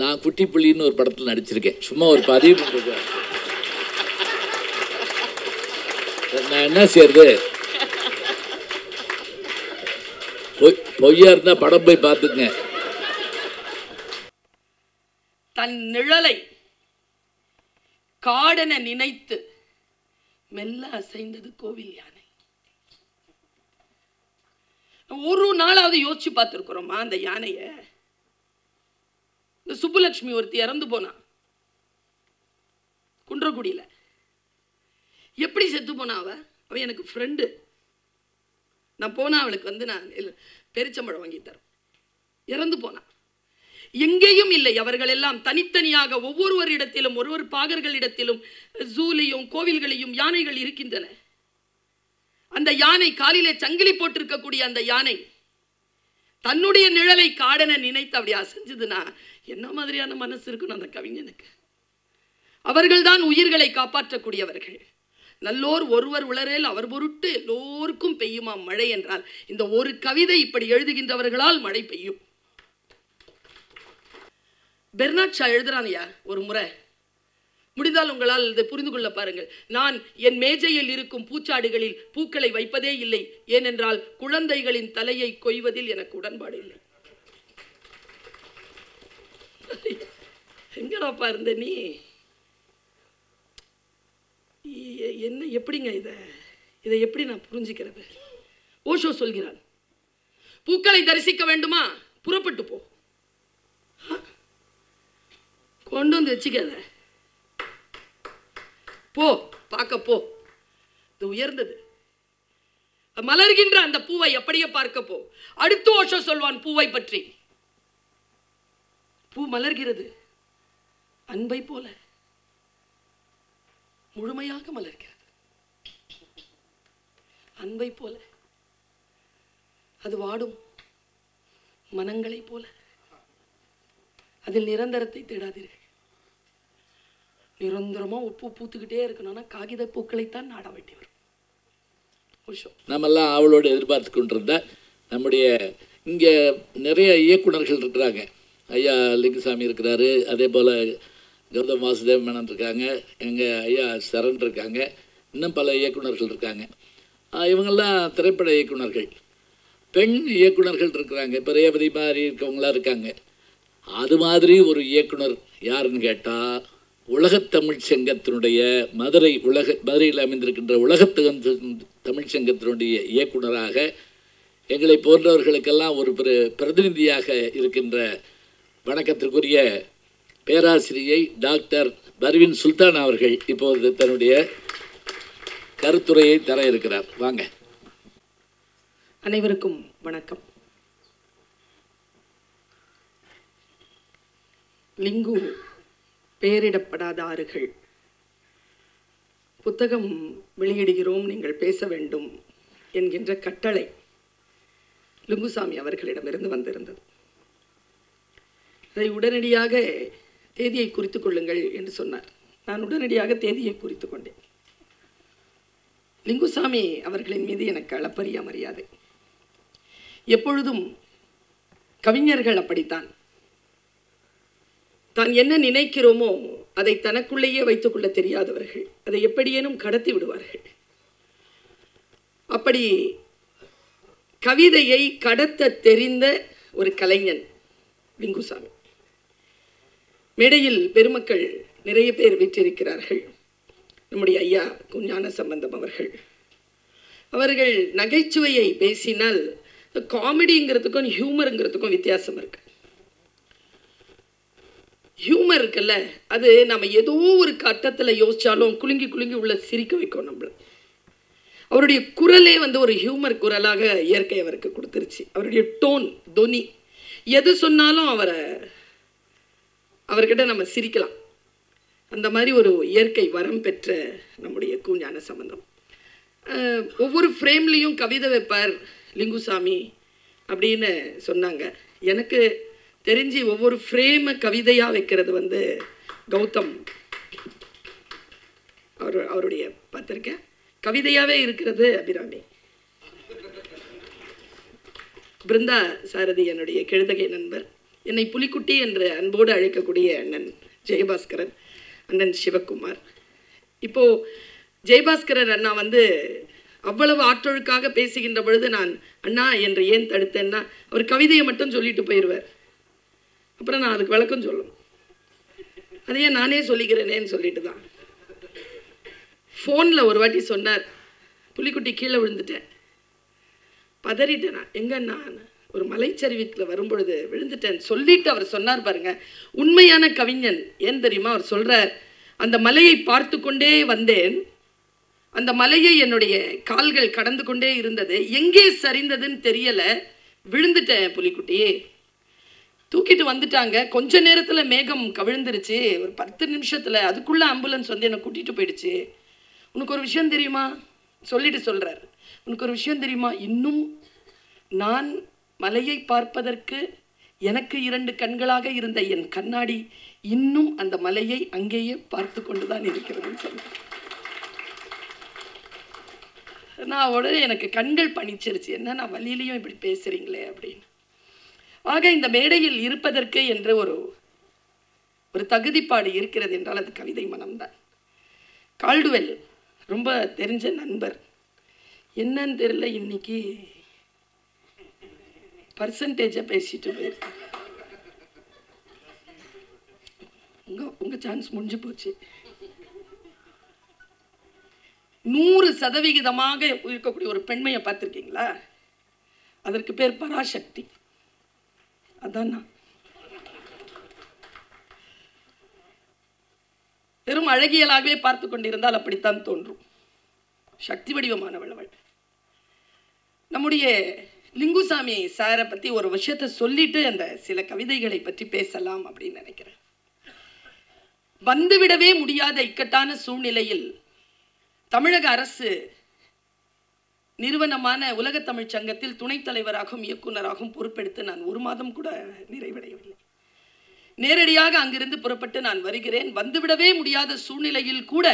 நான் குட்டி புள்ளின்னு ஒரு படத்தில் நடிச்சிருக்கேன். சும்மா ஒரு பதிவு பண்ணிருக்கேன். நான் என்ன செய்யறது, பொய்யா இருந்தா படம் போய் பார்த்துங்க. தன் நிழலை காடென நினைத்து மெல்ல அசைந்தது கோவில் யானை. ஒரு நாளாவது யோசிச்சு பார்த்துருக்கிறோமா அந்த யானைய? இந்த சுப்புலட்சுமி ஒருத்தி இறந்து போனா குன்றக்குடியில. எப்படி செத்து போனா? அவ எனக்கு ஃப்ரெண்டு. நான் போனா அவளுக்கு வந்து நான் பெருச்சம்பழம் வாங்கி தரேன். இறந்து போனா. எங்கேயும் இல்லை. அவர்கள் எல்லாம் தனித்தனியாக ஒவ்வொருவரிடத்திலும் ஒருவர் பாகர்களிடத்திலும் ஜூலையும் கோவில்களையும் யானைகள் இருக்கின்றன. அந்த யானை காலிலே சங்கிலி போட்டிருக்கக்கூடிய அந்த யானை தன்னுடைய நிழலை காடென நினைத்து அப்படி அசைஞ்சதுன்னா என்ன மாதிரியான மனசு இருக்கணும் அந்த கவிஞனுக்கு? அவர்கள்தான் உயிர்களை காப்பாற்றக்கூடியவர்கள். நல்லோர் ஒருவர் உளரேல் அவர் பொருட்டு எல்லோருக்கும் பெய்யுமா மழை என்றால் இந்த ஒரு கவிதை இப்படி எழுதுகின்றவர்களால் மழை பெய்யும். பெர்னாட் ஷா எழுதுறான்யா ஒரு முறை, முடிந்தால் உங்களால் இதை புரிந்து கொள்ள பாருங்கள். நான் என் மேஜையில் இருக்கும் பூச்சாடிகளில் பூக்களை வைப்பதே இல்லை, ஏனென்றால் குழந்தைகளின் தலையை கொய்வதில் எனக்கு உடன்பாடு இல்லை. எங்கடாப்பா இருந்த நீ? என்ன எப்படிங்க இதை எப்படி நான் புரிஞ்சுக்கிறது? ஓஷோ சொல்கிறான், பூக்களை தரிசிக்க வேண்டுமா, புறப்பட்டு போ, கொண்டு வந்து வச்சுக்காத, போ பார்க்க போ. இது உயர்ந்தது. மலர்கின்ற அந்த பூவை அப்படியே பார்க்க போ. அடுத்து ஓஷோ சொல்வான் பூவை பற்றி. பூ மலர்கிறது அன்பை போல, முழுமையாக மலர்கிறது அன்பை போல. அது வாடும் மனங்களை போல. அதில் நிரந்தரத்தை தேடாதீர்கள். நிரந்தரமா உப்பு பூத்துக்கிட்டே இருக்கணும்னா காகித பூக்களைத்தான் நாட வேண்டி வரும். நம்மெல்லாம் அவளோடு எதிர்பார்த்து கொண்டிருந்த நம்முடைய இங்கே நிறைய இயக்குநர்கள் இருக்கிறாங்க. ஐயா லிங்குசாமி இருக்கிறாரு, அதே போல் கௌதம் வாசுதேவ் மேனன் இருக்காங்க, எங்கள் ஐயா சரண் இருக்காங்க, இன்னும் பல இயக்குநர்கள் இருக்காங்க. இவங்கெல்லாம் திரைப்பட இயக்குநர்கள். பெண் இயக்குநர்கள் இருக்கிறாங்க, இப்போ ரேவதி மாதிரி இருக்கவங்களாம் இருக்காங்க. அது மாதிரி ஒரு இயக்குனர் யாருன்னு கேட்டால் உலகத்தமிழ் சங்கத்தினுடைய மதுரையில் அமைந்திருக்கின்ற உலகத்தமிழ் சங்கத்தினுடைய இயக்குனராக எங்களை போன்றவர்களுக்கெல்லாம் ஒரு பிரதிநிதியாக இருக்கின்ற வணக்கத்திற்குரிய பேராசிரியை டாக்டர் பர்வீன் சுல்தான் அவர்கள் இப்போது தன்னுடைய கருத்துரையை தர இருக்கிறார். வாங்க. அனைவருக்கும் வணக்கம். லிங்கு பெயரிடப்படாத ஆறுகள் புத்தகம் வெளியிடுகிறோம், நீங்கள் பேச வேண்டும் என்கின்ற கட்டளை லிங்குசாமி அவர்களிடமிருந்து வந்திருந்தது. அதை உடனடியாக தேதியை குறித்துக் கொள்ளுங்கள் என்று சொன்னார். நான் உடனடியாக தேதியை குறித்து கொண்டேன். லிங்குசாமி அவர்களின் மீது எனக்கு அளப்பரிய மரியாதை. எப்பொழுதும் கவிஞர்கள் அப்படித்தான், தான் என்ன நினைக்கிறோமோ அதை தனக்குள்ளேயே வைத்துக் கொள்ள தெரியாதவர்கள், அதை எப்படியேனும் கடத்தி விடுவார்கள். அப்படி கவிதையை கடத்த தெரிந்த ஒரு கலைஞன் லிங்குசாமி. மேடையில் பெருமக்கள் நிறைய பேர் வீற்றிருக்கிறார்கள். நம்முடைய ஐயா ஞான சம்பந்தம் அவர்கள் நகைச்சுவையை பேசினால் காமெடிங்கிறதுக்கும் ஹியூமருங்கிறதுக்கும் வித்தியாசம் இருக்கு. ஹியூமர் இருக்குல்ல, அது நம்ம ஏதோ ஒரு கட்டத்தில் யோசிச்சாலும் குலுங்கி குலுங்கி உள்ள சிரிக்க வைக்கும் நம்மள. அவருடைய குரலே ஒரு ஹியூமர் குரலாக இயற்கை அவருக்கு கொடுத்துருச்சு. அவருடைய டோன், தொனி, எது சொன்னாலும் அவர்கிட்ட நம்ம சிரிக்கலாம். அந்த மாதிரி ஒரு இயற்கை வரம் பெற்ற நம்முடைய ஞான சம்பந்தம். ஒவ்வொரு ஃப்ரேம்லேயும் கவிதை வைப்பார் லிங்குசாமி அப்படின்னு சொன்னாங்க. எனக்கு தெரிஞ்சு ஒவ்வொரு ஃப்ரேமை கவிதையாக வைக்கிறது கௌதம் அவருடைய பார்த்துருக்கேன். கவிதையாகவே இருக்கிறது அபிராமி. பிருந்தா சாரதி என்னுடைய கெழுதகை நண்பர், என்னை புலிக்குட்டி என்று அன்போடு அழைக்கக்கூடிய அண்ணன் ஜெயபாஸ்கரன், அண்ணன் சிவகுமார். இப்போது ஜெயபாஸ்கரன் அண்ணா வந்து அவ்வளவு ஆற்றொழுக்காக பேசுகின்ற பொழுது நான் அண்ணா என்று ஏன் தடுத்தேன்னா, அவர் கவிதையை மட்டும் சொல்லிட்டு போயிடுவார். அப்புறம் நான் அதுக்கு விளக்கம் சொல்லணும். அதையே நானே சொல்லிக்கிறேனேன்னு சொல்லிட்டு தான் ஃபோனில் ஒரு வாட்டி சொன்னார், புலிக்குட்டி கீழே விழுந்துட்டேன். பதறிட்டேன். நான் எங்கன்னா ஒரு மலைச்சரிவுக்கில் வரும்பொழுது விழுந்துட்டேன் சொல்லிட்டு அவர் சொன்னார் பாருங்க, உண்மையான கவிஞன். ஏன் தெரியுமா? அவர் சொல்கிறார், அந்த மலையை பார்த்து கொண்டே வந்தேன், அந்த மலையை என்னுடைய கால்கள் கடந்து கொண்டே இருந்தது, எங்கே சரிந்ததுன்னு தெரியலை, விழுந்துட்டேன் புலிக்குட்டியே. தூக்கிட்டு வந்துட்டாங்க, கொஞ்ச நேரத்தில் மேகம் கவிழ்ந்துருச்சு, ஒரு 10 நிமிஷத்தில். அதுக்குள்ளே ஆம்புலன்ஸ் வந்து என்னை கூட்டிகிட்டு போயிடுச்சு. உனக்கு ஒரு விஷயம் தெரியுமா சொல்லிட்டு சொல்கிறார், உனக்கு ஒரு விஷயம் தெரியுமா, இன்னும் நான் மலையை பார்ப்பதற்கு எனக்கு 2 கண்களாக இருந்த என் கண்ணாடி இன்னும் அந்த மலையை அங்கேயே பார்த்து கொண்டு தான் இருக்கிறதுன்னு சொன்னேன். நான் உடனே எனக்கு கண்கள் பணிச்சிருச்சு, என்ன நான் வழியிலையும் இப்படி பேசுகிறீங்களே அப்படின்னு. ஆக இந்த மேடையில் இருப்பதற்கு என்று ஒரு தகுதிப்பாடு இருக்கிறது என்றால் அது கவிதை மனம்தான். கால்டுவெல் ரொம்ப தெரிஞ்ச நண்பர், என்னன்னு தெரியல இன்னைக்கு பர்சன்டேஜை பேசிட்டு போயிருக்கு. உங்க சான்ஸ் முடிஞ்சு போச்சு. 100% இருக்கக்கூடிய ஒரு பெண்மையை பார்த்துருக்கீங்களா? அதற்கு பேர் பராசக்தி. அதான் நான். வெறும் அழகியலாகவே பார்த்து கொண்டிருந்தால் அப்படித்தான் தோன்றும். சக்தி வடிவமானவள் அவள். நம்முடைய லிங்குசாமி சாரை பற்றி ஒரு விஷயத்தை சொல்லிட்டு அந்த சில கவிதைகளை பற்றி பேசலாம் அப்படின்னு நினைக்கிறேன். வந்துவிடவே முடியாத இக்கட்டான சூழ்நிலையில் தமிழக அரசு நிறுவனமான உலகத் தமிழ்ச் சங்கத்தில் துணைத் தலைவராகவும் இயக்குநராகவும் பொறுப்பெடுத்து நான் 1 மாதம் கூட நிறைவடையவில்லை. நேரடியாக அங்கிருந்து புறப்பட்டு நான் வருகிறேன். வந்துவிடவே முடியாத சூழ்நிலையில் கூட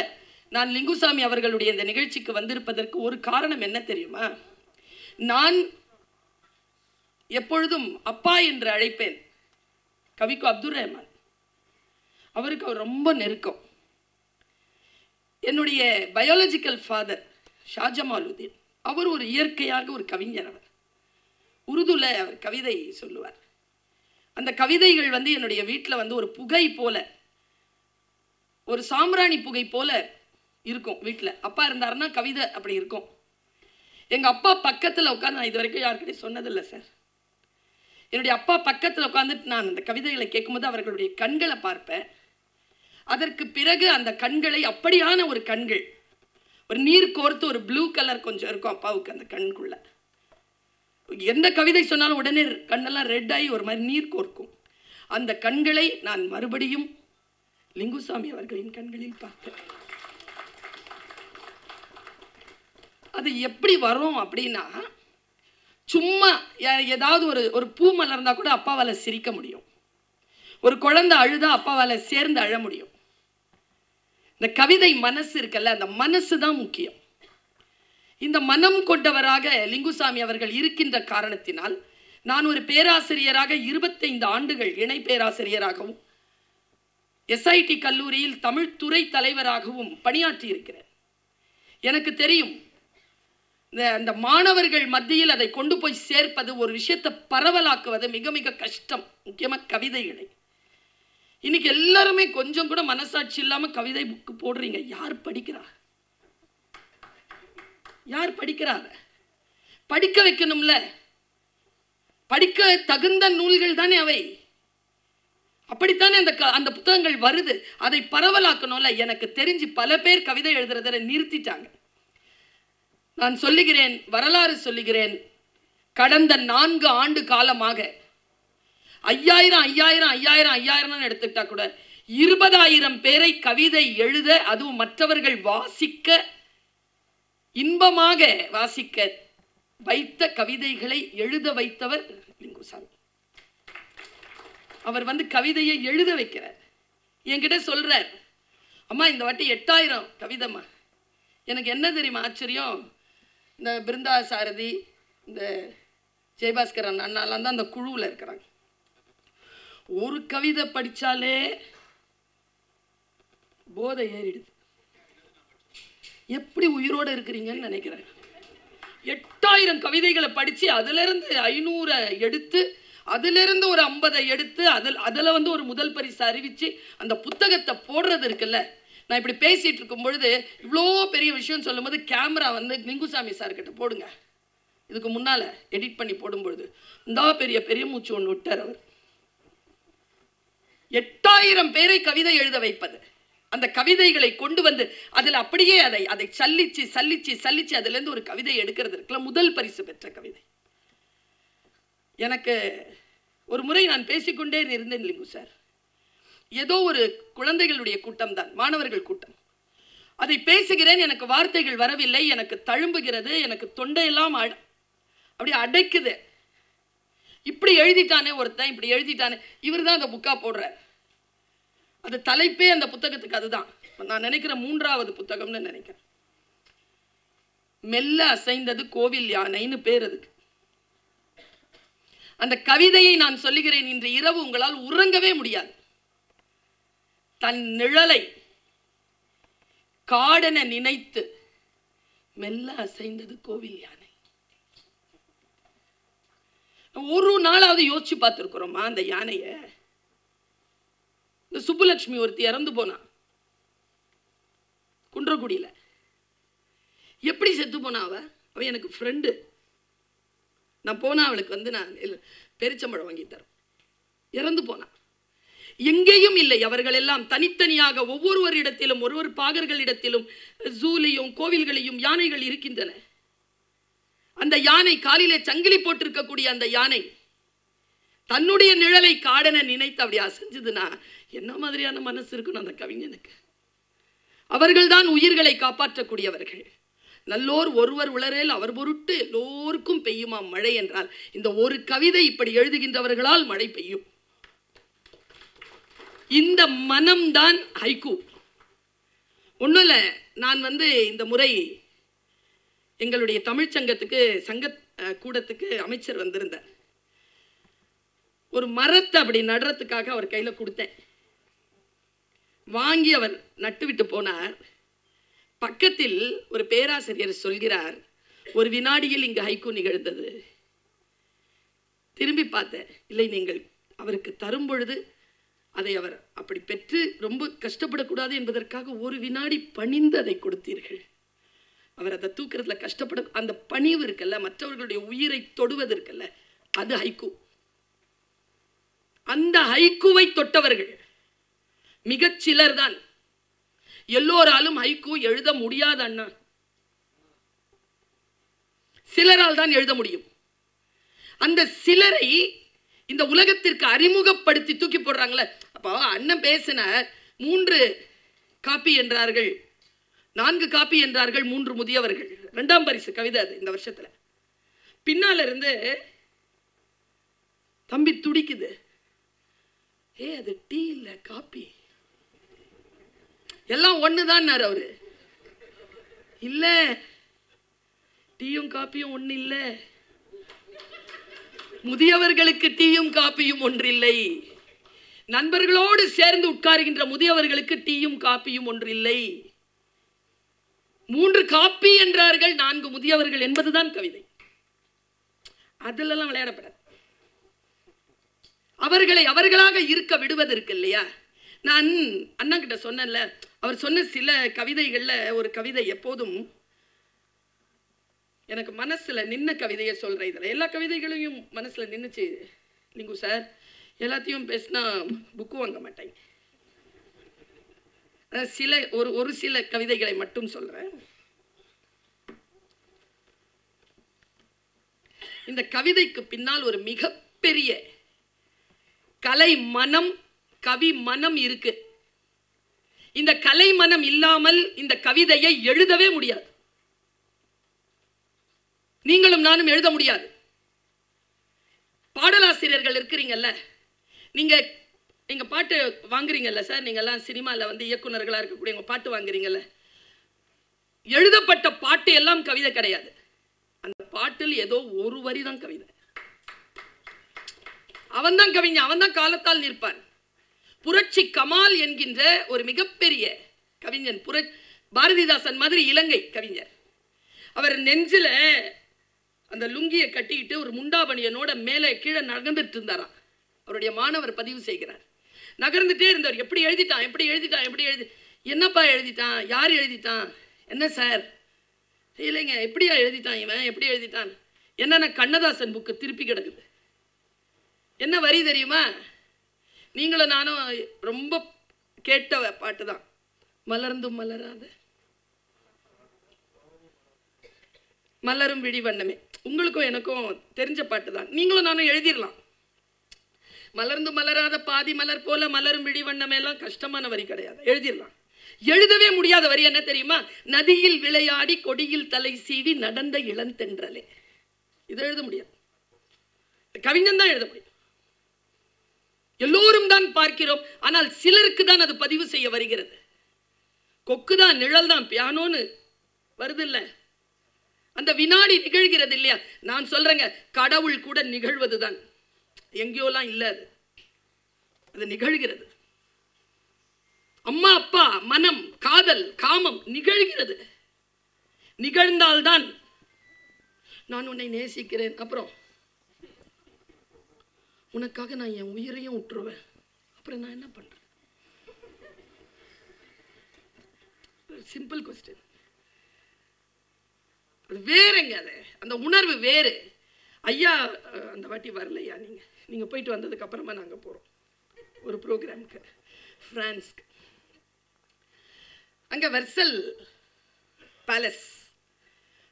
நான் லிங்குசாமி அவர்களுடைய இந்த நிகழ்ச்சிக்கு வந்திருப்பதற்கு ஒரு காரணம் என்ன தெரியுமா? நான் எப்பொழுதும் அப்பா என்று அழைப்பேன் கவிக்கு அப்துல் ரஹ்மான். அவருக்கு அவர் ரொம்ப நெருக்கம். என்னுடைய பயாலஜிக்கல் ஃபாதர் ஷாஜமாலுதீன், அவர் ஒரு இயற்கையாக ஒரு கவிஞர். அவர் உருதுல அவர் கவிதை சொல்லுவார். அந்த கவிதைகள் வந்து என்னுடைய வீட்டில் வந்து ஒரு புகை போல, ஒரு சாம்பிராணி புகை போல இருக்கும் வீட்டில். அப்பா இருந்தாருன்னா கவிதை அப்படி இருக்கும். எங்கள் அப்பா பக்கத்தில் உட்காந்து, நான் இது வரைக்கும் யாருக்கிட்டையும் சொன்னதில்லை சார், என்னுடைய அப்பா பக்கத்தில் உட்காந்துட்டு நான் அந்த கவிதைகளை கேட்கும்போது அவர்களுடைய கண்களை பார்ப்பேன். அதற்கு பிறகு அந்த கண்களை, அப்படியான ஒரு கண்கள், ஒரு நீர் கோர்த்து ஒரு ப்ளூ கலர் கொஞ்சம் இருக்கும் அப்பாவுக்கு அந்த கண்குள்ள. எந்த கவிதை சொன்னாலும் உடனே கண்ணெல்லாம் ரெட் ஆகி ஒரு மாதிரி நீர் கோர்க்கும். அந்த கண்களை நான் மறுபடியும் லிங்குசாமி அவர்களின் கண்களில் பார்த்தேன். அது எப்படி வரும் அப்படின்னா, சும்மா ஏதாவது ஒரு பூ மலர்ந்தா கூட அப்பாவால் சிரிக்க முடியும், ஒரு குழந்தை அழுதா அப்பாவால் சேர்ந்து அழ முடியும். இந்த கவிதை மனசு இருக்கல்ல, அந்த மனசு தான் முக்கியம். இந்த மனம் கொண்டவராக லிங்குசாமி அவர்கள் இருக்கின்ற காரணத்தினால் நான் ஒரு பேராசிரியராக 25 ஆண்டுகள் இணை பேராசிரியராகவும் எஸ்ஐடி கல்லூரியில் தமிழ் துறை தலைவராகவும் பணியாற்றி இருக்கிறேன். எனக்கு தெரியும், இந்த மாணவர்கள் மத்தியில் அதை கொண்டு போய் சேர்ப்பது, ஒரு விஷயத்தை பரவலாக்குவது மிக மிக கஷ்டம். முக்கியமாக கவிதைகளை. இன்னைக்கு எல்லாருமே கொஞ்சம் கூட மனசாட்சி இல்லாமல் கவிதை புக்கு போடுறீங்க. யார் படிக்கிறா? யார் படிக்கிறாங்க? படிக்க வைக்கணும்ல. படிக்க தகுந்த நூல்கள் தானே அவை. அப்படித்தானே அந்த புத்தகங்கள் வருது. அதை பரவலாக்கணும்ல. எனக்கு தெரிஞ்சு பல பேர் கவிதை எழுதுறதை நிறுத்திட்டாங்க. நான் சொல்லுகிறேன், வரலாறு சொல்லுகிறேன், கடந்த 4 ஆண்டு காலமாக 5000 எடுத்துக்கிட்டா கூட 20,000 பேரை கவிதை எழுத, அதுவும் மற்றவர்கள் வாசிக்க, இன்பமாக வாசிக்க வைத்த கவிதைகளை எழுத வைத்தவர் லிங்குசாமி. அவர் வந்து கவிதையை எழுத வைக்கிறார். என்கிட்ட சொல்றார், அம்மா இந்த வாட்டி 8000 கவிதைம்மா. எனக்கு என்ன தெரியுமா ஆச்சரியம், இந்த பிருந்தா சாரதி, இந்த ஜெயபாஸ்கரன் அண்ணாலாம் தான் அந்த குழுவில் இருக்கிறாங்க. ஒரு கவிதை படிச்சாலே போதை ஏறிடுது. எப்படி உயிரோடு இருக்கிறீங்கன்னு நினைக்கிறேன். 8000 கவிதைகளை படிச்சு அதுல இருந்து 500 எடுத்து அதுல இருந்து ஒரு 50 எடுத்து அதுல வந்து ஒரு முதல் பரிசு அறிவிச்சு அந்த புத்தகத்தை போடுறது இருக்குல்ல. நான் இப்படி பேசிட்டு இருக்கும் பொழுது இவ்வளோ பெரிய விஷயம் சொல்லும் போது கேமரா வந்து லிங்குசாமி சார் கிட்ட போடுங்க, இதுக்கு முன்னால எடிட் பண்ணி போடும்பொழுது இந்த பெரிய மூச்சு ஒன்று விட்டார் அவர். 8000 பேரை கவிதை எழுத வைப்பது, அந்த கவிதைகளை கொண்டு வந்து அதில் அப்படியே அதை சல்லிச்சு சல்லிச்சு சல்லிச்சு அதுல இருந்து ஒரு கவிதை எடுக்கிறது இருக்குல்ல, முதல் பரிசு பெற்ற கவிதை. எனக்கு ஒரு முறை நான் பேசிக்கொண்டே இருந்தேன் லிங்கு சார். ஏதோ ஒரு குழந்தைகளுடைய கூட்டம் தான், மாணவர்கள் கூட்டம். அதை பேசுகிறேன், எனக்கு வார்த்தைகள் வரவில்லை, எனக்கு தழும்புகிறது, எனக்கு தொண்டையெல்லாம் அப்படி அடைக்குது. இப்படி எழுதிட்டானே ஒருத்தன், இப்படி எழுதிட்டானே, இவர் தான் அந்த புக்கா போடுறார். அது தலைப்பே அந்த புத்தகத்துக்கு அதுதான். நான் நினைக்கிறேன் 3வது புத்தகம்னு நினைக்கிறேன். மெல்ல அசைந்தது கோவில் யானைன்னு பேர் அதுக்கு. அந்த கவிதையை நான் சொல்லுகிறேன், இன்று இரவு உங்களால் உறங்கவே முடியாது. தன் நிழலை காடென நினைத்து மெல்ல அசைந்தது கோவில் யானை. ஒரு நாளாவது யோசிச்சு பார்த்திருக்கிறோமா அந்த யானைய? இந்த சுப்புலட்சுமி ஒருத்தி இறந்து போனா குன்றக்குடியில. எப்படி செத்து போனா அவ எனக்கு ஃப்ரெண்டு. நான் போனா அவளுக்கு வந்து நான் பெருச்சம்பழம் வாங்கி தரேன். இறந்து போனா. எங்கேயும் இல்லை, அவர்கள் எல்லாம் தனித்தனியாக ஒவ்வொருவரிடத்திலும் ஒவ்வொரு பாகர்களிடத்திலும் ஜூலையும் கோவில்களையும் யானைகள் இருக்கின்றன. அந்த யானை காலிலே சங்கிலி போட்டிருக்கக்கூடிய அந்த யானை தன்னுடைய நிழலை காடென நினைத்து அப்படி அசைஞ்சதுன்னா என்ன மாதிரியான மனசு இருக்கணும் அந்த கவிஞனுக்கு? அவர்கள்தான் உயிர்களை காப்பாற்றக்கூடியவர்கள். நல்லோர் ஒருவர் உளரேல் அவர் பொருட்டு எல்லோருக்கும் பெய்யுமா மழை என்றால் இந்த ஒரு கவிதை இப்படி எழுதுகின்றவர்களால் மழை பெய்யும். இந்த மனம்தான் ஹைக்கூ. ஒன்றும் இல்லை, நான் வந்து இந்த முறை எங்களுடைய தமிழ்ச்சங்கத்துக்கு சங்க கூடத்துக்கு அமைச்சர் வந்திருந்தார். ஒரு மரத்தை அப்படி நடுறதுக்காக அவர் கையில் கொடுத்தேன். வாங்கி அவர் நட்டுவிட்டு போனார். பக்கத்தில் ஒரு பேராசிரியர் சொல்கிறார், ஒரு வினாடியில் இங்கு ஹைக்கூ நிகழ்ந்தது. திரும்பி பார்த்தேன், இல்லை, நீங்கள் அவருக்கு தரும் பொழுது அதை அவர் அப்படி பெற்று ரொம்ப கஷ்டப்படக்கூடாது என்பதற்காக ஒரு வினாடி பணிந்து அதை கொடுத்தீர்கள். அவர் அதை தூக்கிறதுல கஷ்டப்பட அந்த பணிவு இருக்குல்ல, மற்றவர்களுடைய உயிரை தொடுவது இருக்குல்ல, அது ஹைக்கூ. அந்த ஹைக்கூவை தொட்டவர்கள் மிகச் சிலர் தான். எல்லோராலும் ஹைக்கூ எழுத முடியாது அண்ணா, சிலரால் தான் எழுத முடியும். அந்த சிலரை இந்த உலகத்திற்கு அறிமுகப்படுத்தி தூக்கி போடுறாங்களே. அப்போ அண்ணன் பேசின 3 காப்பி என்றார்கள், 4 காப்பி என்றார்கள், 3 முதியவர்கள். 2ஆம் பரிசு கவிதை அது இந்த வருஷத்துல. பின்னால இருந்து தம்பி துடிக்குது, அது டீ இல்ல காப்பி, எல்லாம் ஒண்ணுதான் அவரு. இல்ல, டீயும் காப்பியும் ஒண்ணு இல்ல, முதியவர்களுக்கு டீயும் காப்பியும் ஒன்றில்லை. நண்பர்களோடு சேர்ந்து உட்காருகின்ற முதியவர்களுக்கு டீயும் காப்பியும் ஒன்றில்லை. 3 காப்பி என்றார்கள், 4 முதியவர்கள் என்பதுதான் கவிதை. அதிலெல்லாம் விளையாடப்படாது. அவர்களை அவர்களாக இருக்க விடுவதற்கு இல்லையா? நான் அண்ணா கிட்ட சொன்னேன்ல, அவர் சொன்ன சில கவிதைகள்ல ஒரு கவிதை எப்போதும் எனக்கு மனசுல நின்ன கவிதையை சொல்றேன். இதில் எல்லா கவிதைகளையும் மனசுல நின்றுச்சு லிங்கு சார். எல்லாத்தையும் பேசினா புக்கு வாங்க மாட்டேங்க. ஒரு சில கவிதைகளை மட்டும் சொல்றேன். இந்த கவிதைக்கு பின்னால் ஒரு மிகப்பெரிய கலை மனம், கவி மனம் இருக்கு. இந்த கலை மனம் இல்லாமல் இந்த கவிதையை எழுதவே முடியாது. நீங்களும் நானும் எழுத முடியாது. பாடலாசிரியர்கள் இருக்கிறீங்கல்ல, நீங்க பாட்டு வாங்குறீங்கல்ல சார், நீங்க எல்லாம் சினிமால வந்து இயக்குனர்களா இருக்கக்கூடிய உங்க பாட்டு வாங்குறீங்கல்ல, எழுதப்பட்ட பாட்டு எல்லாம் கவிதை கிடையாது. அந்த பாட்டில் ஏதோ ஒரு வரி தான் கவிதை. அவன் தான் கவிஞன், அவன் தான் காலத்தால் நிற்பான். புரட்சி கமால் என்கின்ற ஒரு மிகப்பெரிய கவிஞன், பாரதிதாசன் மாதிரி இலங்கை கவிஞர். அவர் நெஞ்சில அந்த லுங்கியை கட்டிக்கிட்டு ஒரு முண்டாபணியனோட மேலே கீழே நகர்ந்துட்டு இருந்தாராம். அவருடைய மாணவர் பதிவு செய்கிறார். நகர்ந்துட்டே இருந்தவர். எப்படி எழுதிட்டான், எப்படி எழுதிட்டான், எப்படி எழுதி, என்னப்பா எழுதிட்டான், யார் எழுதிட்டான், என்ன சார், இல்லைங்க எப்படியா எழுதிட்டான் இவன், எப்படி எழுதிட்டான், என்னென்ன கண்ணதாசன் புக்கு திருப்பி கிடக்குது. என்ன வரி தெரியுமா? நீங்களும் நானும் ரொம்ப கேட்ட பாட்டு தான். மலர்ந்தும் மலராத மலரும் விழி வண்ணமே. உங்களுக்கும் எனக்கும் தெரிஞ்ச பாட்டு தான். நீங்களும் நானும் எழுதிடலாம். மலர்ந்து மலராத பாதி மலர் போல மலரும் விழி வண்ணமேலாம் கஷ்டமான வரி கிடையாது, எழுதிடலாம். எழுதவே முடியாத வரி என்ன தெரியுமா? நதியில் விளையாடி கொடியில் தலை சீவி நடந்த இளந்தென்றலே. இது எழுத முடியாது, கவிஞன் தான் எழுத முடியும். எல்லோரும் தான் பார்க்கிறோம், ஆனால் சிலருக்கு தான் அது பதிவு செய்ய வருகிறது. கொக்கு தான், நிழல் தான், பியானோன்னு வருது இல்ல, அந்த வினாடி நிகழ்கிறது இல்லையா? நான் சொல்றேங்க, கடவுள் கூட நிகழ்வதுதான், எங்கேயோலாம் இல்ல, அது நிகழ்கிறது. அம்மா அப்பா மனம் காதல் காமம் நிகழ்கிறது. நிகழ்ந்தால்தான் நான் உன்னை நேசிக்கிறேன், அப்புறம் உனக்காக நான் என் உயிரையும் விட்டுருவேன், அப்புறம் நான் என்ன பண்றேன்? Simple question. அது வேறங்க, அது அந்த உணர்வு வேறு. ஐயா அந்த வாட்டி வரலையா? நீங்க போயிட்டு வந்ததுக்கு அப்புறமா நாங்க போறோம் ஒரு ப்ரோக்ராம்க்கு பிரான்ஸ்க்கு. அங்க வெர்சல் பேலஸ்,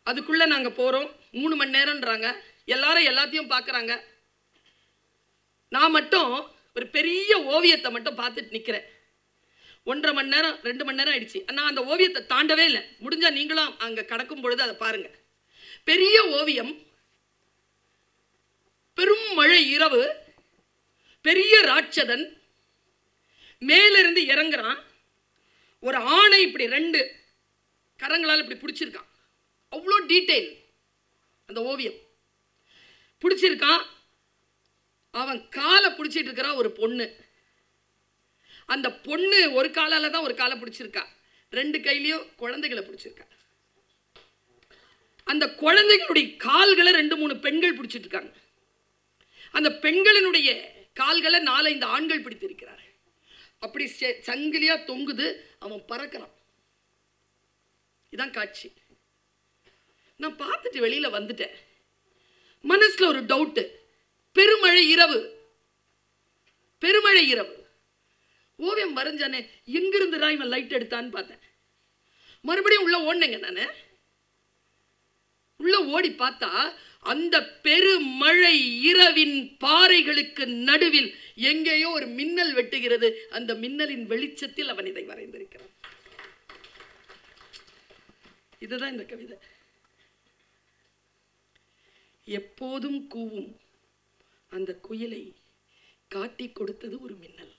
அதுக்குள்ள நாங்க போறோம். 3 மணி நேரம்ன்றாங்க. எல்லாரும் எல்லாத்தையும் பார்க்கறாங்க. நான் மட்டும் ஒரு பெரிய ஓவியத்தை மட்டும் பார்த்துட்டு நிக்கிறேன். 1.5 மணி நேரம் 2 மணி நேரம் ஆயிடுச்சு. நான் அந்த ஓவியத்தை தாண்டவே இல்லை. முடிஞ்சா நீங்களும் அங்க கடக்கும் பொழுது அதை பாருங்க. பெரிய ஓவியம், பெரும் மழை இரவு, பெரிய ராட்சதன் மேலிருந்து இறங்குறான். ஒரு ஆணை இப்படி 2 கரங்களால் இப்படி பிடிச்சிருக்கான். அவ்வளோ டீட்டெயில் அந்த ஓவியம். பிடிச்சிருக்கான். அவன் காலை பிடிச்சிட்டு இருக்கிறா ஒரு பொண்ணு. அந்த பொண்ணு ஒரு காலால தான் ஒரு காலை பிடிச்சிருக்கா, 2 கையிலையும் குழந்தைகளை பிடிச்சிருக்கா. அந்த குழந்தைகளுடைய கால்களை 2-3 பெண்கள் பிடிச்சிட்டு இருக்காங்க. அந்த பெண்களினுடைய கால்களை 4-5 ஆண்கள் பிடித்திருக்கிறார். அப்படி சங்கிலியா தொங்குது. அவன் பறக்கிறான். இதான் காட்சி. நான் பார்த்துட்டு வெளியில வந்துட்டேன். மனசுல ஒரு டவுட். பெருமழை இரவு, பெருமழை இரவு ஓவியம் வரைஞ்சானே, எங்கிருந்து இவன் லைட் எடுத்தான்னு பார்த்தேன். மறுபடியும் உள்ள ஓடுனேங்க. நானு உள்ள ஓடி பார்த்தா அந்த பெருமழை இரவின் பாறைகளுக்கு நடுவில் எங்கேயோ ஒரு மின்னல் வெட்டுகிறது. அந்த மின்னலின் வெளிச்சத்தில் அவன் இதை வரைந்திருக்கிறான். இதுதான் இந்த கவிதை. எப்போதும் கூவும் அந்த குயிலை காட்டி கொடுத்தது ஒரு மின்னல்.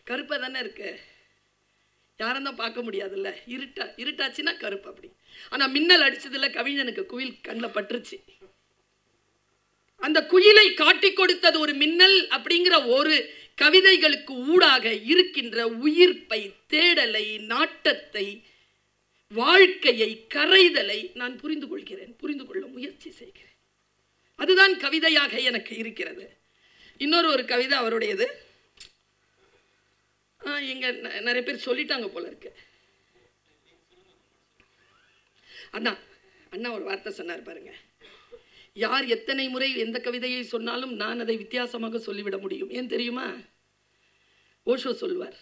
கருப்பா தானே இருக்கு, யாரும் தான் பார்க்க முடியாதுல்ல. இருட்டாச்சுன்னா கருப்பு அப்படி. ஆனா மின்னல் அடிச்சதுல கவிஞனுக்கு குயில் கண்ணில் பட்டுருச்சு. அந்த குயிலை காட்டி கொடுத்தது ஒரு மின்னல் அப்படிங்கிற ஒரு கவிதைகளுக்கு ஊடாக இருக்கின்ற உயிர்ப்பை, தேடலை, நாட்டத்தை, வாழ்க்கையை, கரைதலை நான் புரிந்து கொள்கிறேன், புரிந்து கொள்ள முயற்சி செய்கிறேன். அதுதான் கவிதையாக எனக்கு இருக்கிறது. இன்னொரு கவிதை அவருடையது. இங்க நிறைய பேர் சொல்லிட்டாங்க போல இருக்கு. அண்ணா ஒரு வார்த்தை சொன்னார் பாருங்க. யார் எத்தனை முறை எந்த கவிதையை சொன்னாலும் நான் அதை வித்தியாசமாக சொல்லிவிட முடியும். ஏன் தெரியுமா? ஓஷோ சொல்வார்,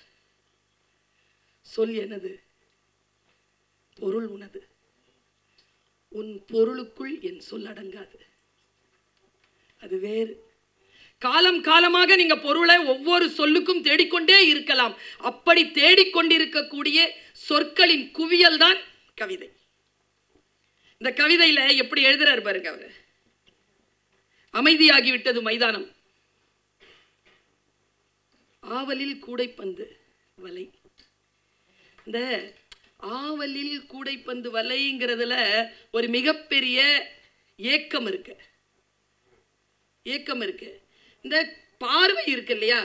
சொல் எனது, பொருள் உனது, உன் பொருளுக்குள் என் சொல் அடங்காது. அது வேறு. காலம் காலமாக நீங்க பொருளை ஒவ்வொரு சொல்லுக்கும் தேடிக்கொண்டே இருக்கலாம். அப்படி தேடிக்கொண்டிருக்கக்கூடிய சொற்களின் குவியல் தான் கவிதை. இந்த கவிதையில எப்படி எழுதுறாரு பாருங்க அவரு. அமைதியாகிவிட்டது மைதானம், ஆவலில் கூடைப்பந்து வலை. இந்த ஆவலில் கூடைப்பந்து வலைங்கிறதுல ஒரு மிகப்பெரிய ஏக்கம் இருக்கு. ஏக்கம் இருக்கு. இந்த பார்வை இருக்கு இல்லையா,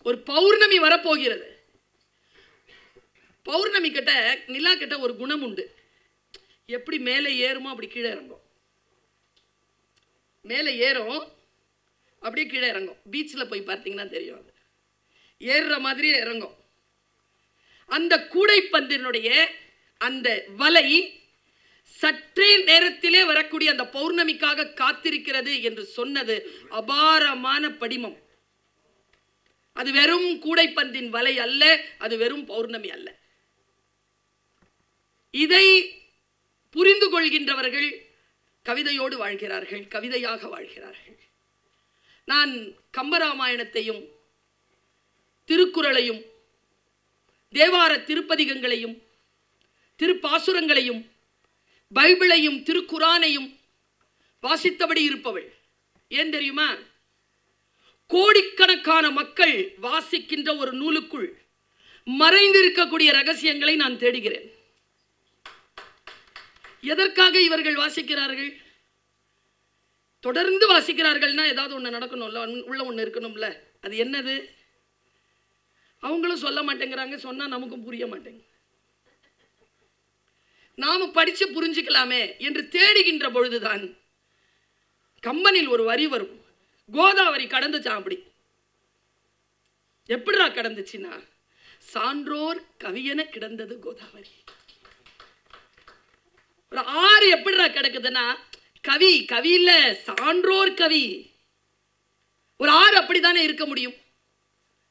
ஒரு பௌர்ணமி வரப்போகிறது. பௌர்ணமி கிட்ட நிலா கிட்ட ஒரு குணம் உண்டு. எப்படி மேலே ஏறுமோ அப்படி கீழே இறங்கும், மேலே ஏறும் அப்படியே கீழே இறங்கும். பீச்சில் போய் பார்த்தீங்கன்னா தெரியும், அது ஏறுற மாதிரியே இறங்கும். அந்த கூடைப்பந்தினுடைய அந்த வலை சற்றே நேரத்திலே வரக்கூடிய அந்த பௌர்ணமிக்காக காத்திருக்கிறது என்று சொன்னது அபாரமான படிமம். அது வெறும் கூடைப்பந்தின் வலை அல்ல, அது வெறும் பௌர்ணமி அல்ல. இதை புரிந்து கொள்கின்றவர்கள் கவிதையோடு வாழ்கிறார்கள், கவிதையாக வாழ்கிறார்கள். நான் கம்பராமாயணத்தையும் திருக்குறளையும் தேவார திருப்பதிகங்களையும் திருப்பாசுரங்களையும் பைபிளையும் திருக்குரானையும் வாசித்தபடி இருப்பவள். ஏன் தெரியுமா? கோடிக்கணக்கான மக்கள் வாசிக்கின்ற ஒரு நூலுக்குள் மறைந்திருக்கக்கூடிய ரகசியங்களை நான் தேடுகிறேன். எதற்காக இவர்கள் வாசிக்கிறார்கள்? தொடர்ந்து வாசிக்கிறார்கள்னா ஏதாவது ஒன்று நடக்கணும்ல, உள்ள ஒன்று இருக்கணும்ல. அது என்னது? அவங்களும் சொல்ல மாட்டேங்கிறாங்க, சொன்னா நமக்கும் புரிய மாட்டேங்க. நாம படிச்சு புரிஞ்சுக்கலாமே என்று தேடுகின்ற பொழுதுதான் கம்பனில் ஒரு வரி வரும், கோதாவரி கடந்துச்சான். அப்படி எப்படிடா கடந்துச்சுன்னா, சான்றோர் கவியென கிடந்தது கோதாவரி. ஒரு ஆறு எப்படிடா கிடக்குதுன்னா, கவி கவி இல்ல, சான்றோர் கவி. ஒரு ஆறு அப்படித்தானே இருக்க முடியும்,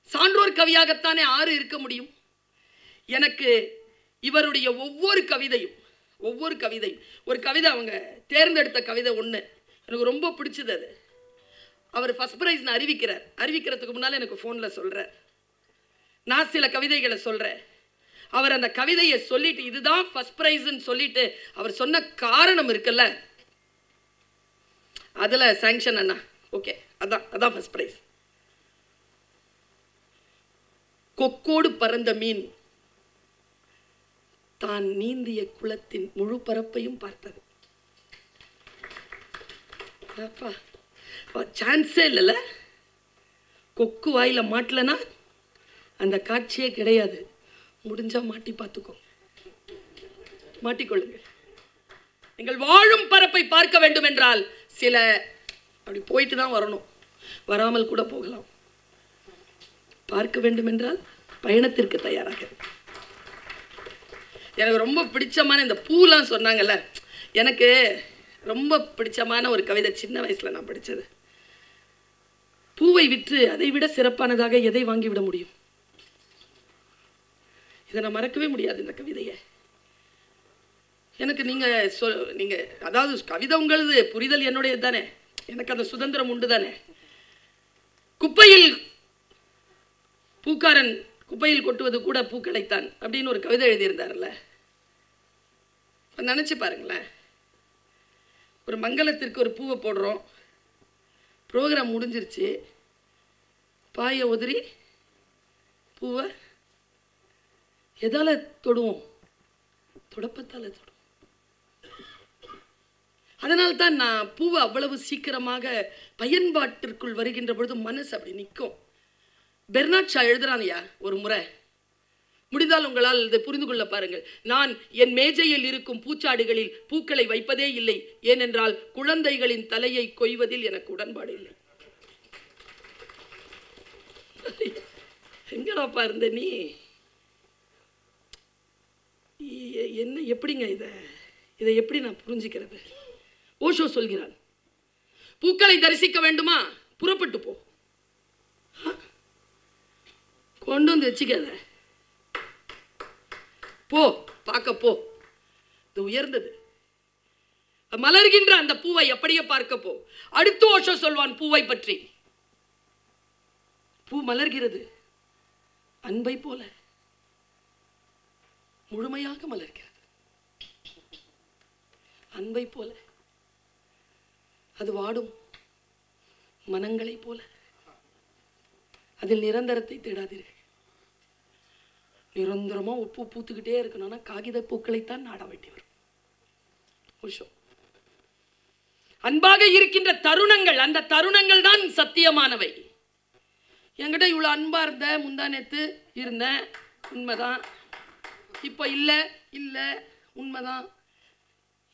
சான்றோர் கவியாகத்தானே ஆறு இருக்க முடியும். எனக்கு இவருடைய ஒவ்வொரு கவிதையும் ஒரு கவிதை, அவங்க தேர்ந்தெடுத்த கவிதை ஒன்று எனக்கு ரொம்ப பிடிச்சது. அது அவர் ஃபர்ஸ்ட் பிரைஸ் அறிவிக்கிறதுக்கு முன்னால் எனக்கு ஃபோனில் சொல்கிறார். நான் சில கவிதைகளை சொல்கிறேன். அவர் அந்த கவிதையை சொல்லிட்டு இதுதான் ஃபர்ஸ்ட் பிரைஸ்ன்னு சொல்லிட்டு அவர் சொன்ன காரணம் இருக்குல்ல, அதில் சாங்ஷன் அண்ணா, ஓகே, அதான் ஃபர்ஸ்ட் பிரைஸ். கொக்கோடு பறந்த மீன் தான் நீந்திய குளத்தின் முழு பரப்பையும் பார்த்தது. சான்ஸே இல்லைல்ல. கொக்கு வாயில மாட்டலனா அந்த காட்சியே கிடையாது. முடிஞ்சா மாட்டி பார்த்துக்கோ, மாட்டிக்கொள்ளுங்க. நீங்கள் வாழும் பரப்பை பார்க்க வேண்டும் என்றால் சில அப்படி போயிட்டு தான் வரணும், வராமல் கூட போகலாம். பார்க்க வேண்டும் என்றால் பயணத்திற்கு தயாராக. எனக்கு ரொம்ப பிடிச்சமான இந்த பூலாம் சொன்னாங்கல்ல, எனக்கு ரொம்ப பிடிச்சமான ஒரு கவிதை சின்ன வயசுல நான் படித்தது. பூவை விற்று அதை விட சிறப்பானதாக எதை வாங்கிவிட முடியும்? இதை நான் மறக்கவே முடியாது இந்த கவிதையை. எனக்கு நீங்க அதாவது கவிதை உங்களது, புரிதல் என்னுடையது தானே, எனக்கு அந்த சுதந்திரம் உண்டு தானே. குப்பையில் பூக்காரன் குப்பையில் கொட்டுவது கூட பூக்களைத்தான் அப்படின்னு ஒரு கவிதை எழுதியிருந்தார்ல. நினச்சி பாருங்களேன், ஒரு மங்களத்திற்கு ஒரு பூவை போடுறோம், ப்ரோக்ராம் முடிஞ்சிருச்சு, பாயை உதிரி பூவை எதால தொடுவோம்? தொடப்பத்தால் தொடுவோம். அதனால்தான் நான் பூவை அவ்வளவு சீக்கிரமாக பயன்பாட்டிற்குள் வருகின்ற பொழுது மனசு அப்படி நிற்கும். பெர்னாட் ஷா எழுதுறான்யா ஒரு முறை, முடிந்தால் உங்களால் இதை புரிந்து கொள்ள பாருங்கள். நான் என் மேஜையில் இருக்கும் பூச்சாடிகளில் பூக்களை வைப்பதே இல்லை, ஏனென்றால் குழந்தைகளின் தலையை கொய்வதில் எனக்கு உடன்பாடு இல்லை. எங்கடாப்பா இருந்த நீ? என்ன, எப்படிங்க இதை எப்படி நான் புரிஞ்சுக்கிறது? ஓஷோ சொல்கிறான், பூக்களை தரிசிக்க வேண்டுமா, புறப்பட்டு போ, கொண்டு வந்து வச்சுக்காத, போ, பார்க்க போ. இது உயர்ந்தது. மலர்கின்ற அந்த பூவை எப்படியே பார்க்க போ. அடுத்து ஓஷோ சொல்வான் பூவை பற்றி, பூ மலர்கிறது அன்பை போல, முழுமையாக மலர்கிறது அன்பை போல. அது வாடும் மனங்களை போல. அதில் நிரந்தரத்தை தேடாதீர்கள். நிரந்தரமா பூ பூத்துக்கிட்டே இருக்கணும்னா காகித பூக்களைத்தான் நாட வேண்டி வரும். அன்பாக இருக்கின்ற தருணங்கள், அந்த தருணங்கள் தான் சத்தியமானவை. என்கிட்ட இவ்வளோ அன்பா இருந்த முந்தானத்து இருந்தேன், உண்மைதான். இப்போ இல்லை இல்லை, உண்மைதான்.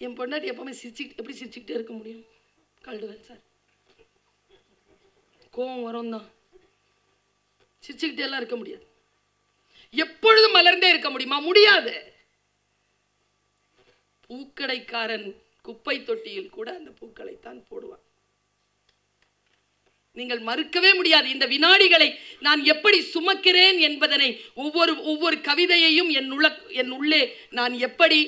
என் பொண்டாட்டி எப்பவுமே எப்படி சிரிச்சுக்கிட்டே இருக்க முடியும்? கழுடுவேன் சார், கோவம் வரும் தான். சிரிச்சுக்கிட்டே எல்லாம் இருக்க முடியாது. எப்பொழுதும் மலர்ந்தே இருக்க முடியுமா? முடியாது. பூக்கடைக்காரன் குப்பை தொட்டியில் கூட அந்த பூக்களைத்தான் போடுவான். நீங்கள் மறுக்கவே முடியாது. இந்த வினாடிகளை நான் எப்படி சுமக்கிறேன் என்பதனை, ஒவ்வொரு கவிதையையும் என் உள்ளே நான் எப்படி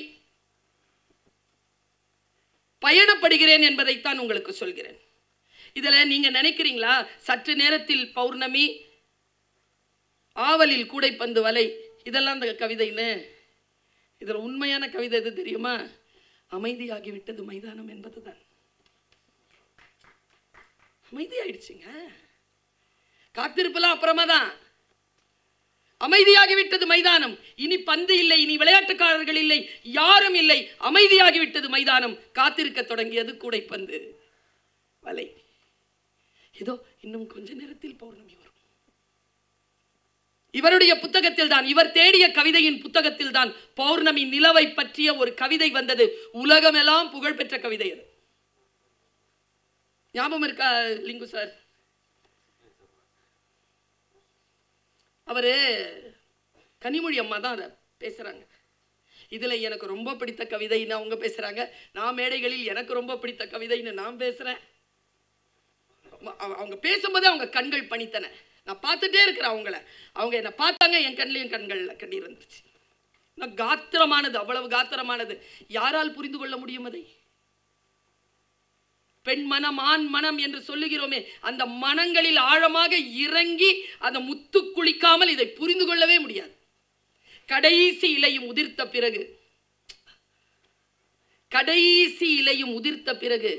பயணப்படுகிறேன் என்பதைத்தான் உங்களுக்கு சொல்கிறேன். இதுல நீங்க நினைக்கிறீங்களா சற்று நேரத்தில் பௌர்ணமி, ஆவலில் கூடைப்பந்து வலை, இதெல்லாம் அந்த கவிதைன்னு? இதுல உண்மையான கவிதை எது தெரியுமா? அமைதியாகிவிட்டது மைதானம் என்பதுதான். அமைதியாயிடுச்சுங்க. காத்திருப்பெல்லாம் அப்புறமா தான். அமைதியாகிவிட்டது மைதானம். இனி பந்து இல்லை, இனி விளையாட்டுக்காரர்கள் இல்லை, யாரும் இல்லை. அமைதியாகிவிட்டது மைதானம். காத்திருக்க தொடங்கியது கூடைப்பந்து வலை. இதோ இன்னும் கொஞ்ச நேரத்தில் பௌர்ணமி வரும். இவருடைய புத்தகத்தில் தான், இவர் தேடிய கவிதையின் புத்தகத்தில் தான் பௌர்ணமி நிலவை பற்றிய ஒரு கவிதை வந்தது. உலகமெல்லாம் புகழ்பெற்ற கவிதை அது. ஞாபகம் இருக்கா லிங்கு சார்? அவரு கனிமொழி அம்மா தான் அதை பேசுறாங்க. இதுல எனக்கு ரொம்ப பிடித்த கவிதைன்னு அவங்க பேசுறாங்க. நான் மேடைகளில் எனக்கு ரொம்ப பிடித்த கவிதைன்னு நான் பேசுறேன். அவங்க பேசும்போது அவங்க கண்கள் பணித்தன. நான் பார்த்துட்டே இருக்கிறேன் அவங்கள. அவங்க என்ன பார்த்தாங்க, என் கண்ணிலையும் கண்கள்ல கண்ணீர் வந்துச்சு. காத்திரமானது, அவ்வளவு காத்திரமானது. யாரால் புரிந்து கொள்ள முடியும் அதை? பெண் மனம், ஆண் மனம் என்று சொல்லுகிறோமே, அந்த மனங்களில் ஆழமாக இறங்கி அந்த முத்து குளிக்காமல் இதை புரிந்து கொள்ளவே முடியாது. கடைசி இலையும் உதிர்த்த பிறகு, கடைசி இலையும் உதிர்த்த பிறகு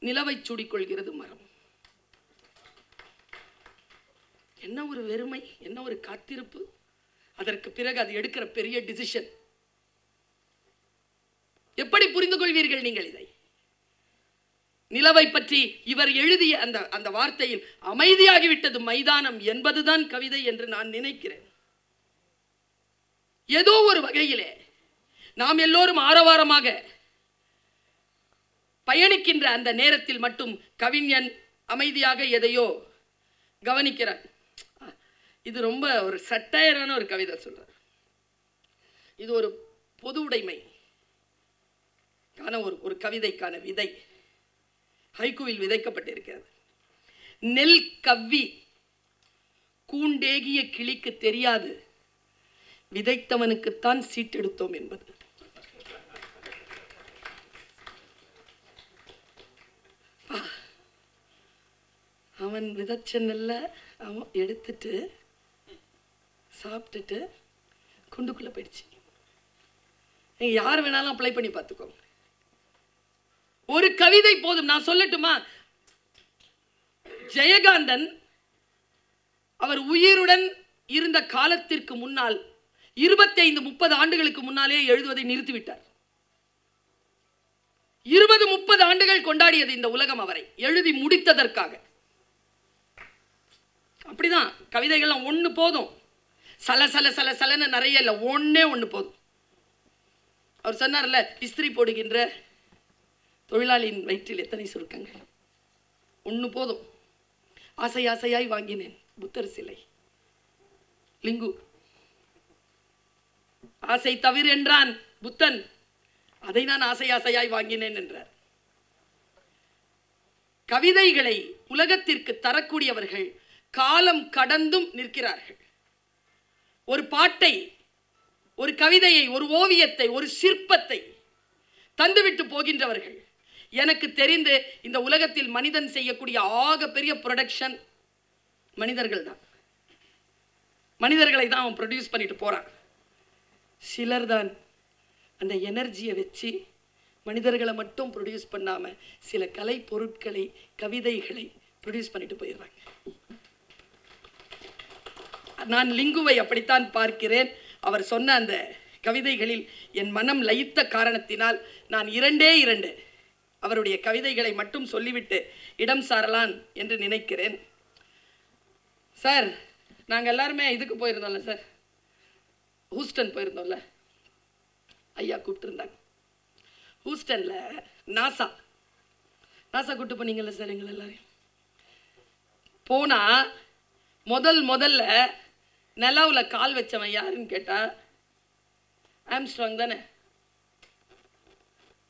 நிலவை சூடிக்கொள்கிறது மரம். என்ன ஒரு வெறுமை, என்ன ஒரு காத்திருப்பு. அதற்கு பிறகு அது எடுக்கிற பெரிய டிசிஷன். எப்படி புரிந்து கொள்வீர்கள் நீங்கள் இதை? நிலவை பற்றி இவர் எழுதிய அந்த வார்த்தையில் அமைதியாகிவிட்டது மைதானம் என்பதுதான் கவிதை என்று நான் நினைக்கிறேன். ஏதோ ஒரு வகையிலே நாம் எல்லோரும் ஆரவாரமாக பயணிக்கின்ற அந்த நேரத்தில் மட்டும் கவிஞன் அமைதியாக எதையோ கவனிக்கிறார். இது ரொம்ப ஒரு சட்டையரான ஒரு கவிதை சொல்றார். இது ஒரு பொது உடைமை ஒரு கவிதைக்கான விதை ஹைக்கூவில் விதைக்கப்பட்டிருக்கிறது. நெல் கவ்வி கூண்டேகிய கிளிக்கு தெரியாது, விதைத்தவனுக்குத்தான் சீட்டெடுத்தோம் என்பது. அவன் விதைச்ச நெல்ல அவன் எடுத்துட்டு சாப்பிட்டுட்டு குண்டுக்குள்ள போயிடுச்சு. நீங்க யார் வேணாலும் அப்ளை பண்ணி பார்த்துக்கோங்க. ஒரு கவிதை போதும். நான் சொல்லட்டுமா? ஜெயகாந்தன் அவர் உயிருடன் இருந்த காலத்திற்கு முன்னால் 25-30 ஆண்டுகளுக்கு முன்னாலே எழுதுவதை நிறுத்திவிட்டார். 20-30 ஆண்டுகள் கொண்டாடியது இந்த உலகம் அவரை எழுதி முடித்ததற்காக. அப்படிதான் கவிதைகள்லாம் ஒண்ணு போதும். சல சல சல சலன்னு நிறைய இல்லை, ஒண்ணு போதும். அவர் சொன்னார்ல, இஸ்திரி போடுகின்ற தொழிலாளியின் வயிற்றில் எத்தனை சுருக்கங்கள், ஒண்ணு போதும். ஆசை ஆசையாய் வாங்கினேன் புத்தர் சிலை. லிங்கு ஆசை தவிர என்றான் புத்தன், அதை நான் ஆசை ஆசையாய் வாங்கினேன் என்றார். கவிதைகளை உலகத்திற்கு தரக்கூடியவர்கள் காலம் கடந்தும் நிற்கிறார்கள். ஒரு பாட்டை, ஒரு கவிதையை, ஒரு ஓவியத்தை, ஒரு சிற்பத்தை தந்துவிட்டு போகின்றவர்கள். எனக்கு தெரிந்து இந்த உலகத்தில் மனிதன் செய்யக்கூடிய ஆக பெரிய ப்ரொடக்ஷன் மனிதர்கள் தான். மனிதர்களை தான் அவன் ப்ரொடியூஸ் பண்ணிட்டு போறான். சிலர் தான் அந்த எனர்ஜியை வச்சு மனிதர்களை மட்டும் ப்ரொடியூஸ் பண்ணாம சில கலை பொருட்களை, கவிதைகளை ப்ரொடியூஸ் பண்ணிட்டு போயிடுறாங்க. நான் லிங்குவை அப்படித்தான் பார்க்கிறேன். அவர் சொன்ன அந்த கவிதைகளில் என் மனம் லயித்த காரணத்தினால் நான் இரண்டே அவருடைய கவிதைகளை மட்டும் சொல்லிவிட்டு இடம் சாரலான் என்று நினைக்கிறேன். சார், நாங்கள் எல்லாருமே இதுக்கு போயிருந்தோம்ல சார், ஹூஸ்டன் போயிருந்தோம்ல, ஐயா கூப்பிட்டுருந்தாங்க. ஹூஸ்டனில் நாசா கூப்பிட்டு போனீங்கல்ல சார் எங்களை எல்லாரையும். போனால் முதல்ல நிலவில் கால் வச்சவன் யாருன்னு கேட்டால் ஆம்ஸ்ட்ராங் தானே.